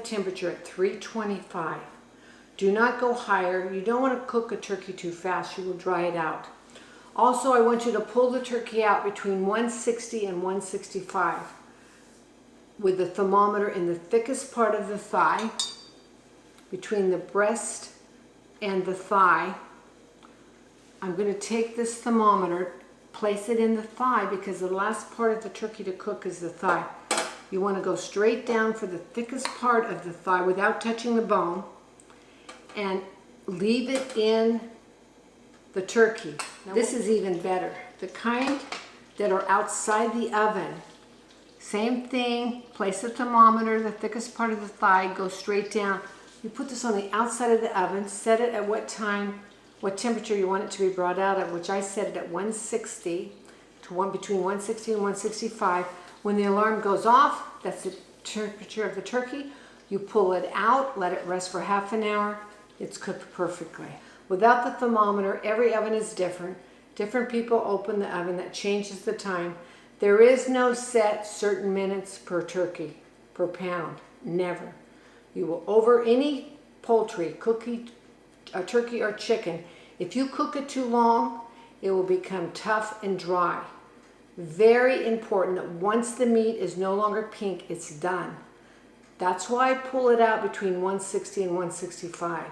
temperature at 325. Do not go higher. You don't want to cook a turkey too fast. You will dry it out. Also, I want you to pull the turkey out between 160 and 165 with the thermometer in the thickest part of the thigh, between the breast and the thigh. I'm going to take this thermometer, place it in the thigh, because the last part of the turkey to cook is the thigh. You want to go straight down for the thickest part of the thigh without touching the bone, and leave it in the turkey. Now, this is even better. The kind that are outside the oven, same thing, place the thermometer, the thickest part of the thigh, go straight down. You put this on the outside of the oven, set it at what temperature you want it to be brought out at, which I set it at 160 to between 160 and 165. When the alarm goes off, that's the temperature of the turkey. You pull it out, let it rest for half an hour. It's cooked perfectly. Without the thermometer, every oven is different. Different people open the oven. That changes the time. There is no set certain minutes per turkey, per pound. Never. You will, over any poultry, turkey or chicken, if you cook it too long, it will become tough and dry. Very important that once the meat is no longer pink, it's done. That's why I pull it out between 160 and 165.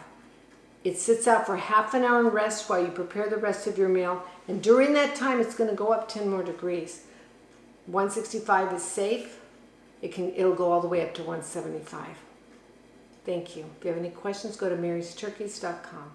It sits out for half an hour and rests while you prepare the rest of your meal. And during that time, it's going to go up 10 more degrees. 165 is safe. It'll go all the way up to 175. Thank you. If you have any questions, go to marysturkeys.com.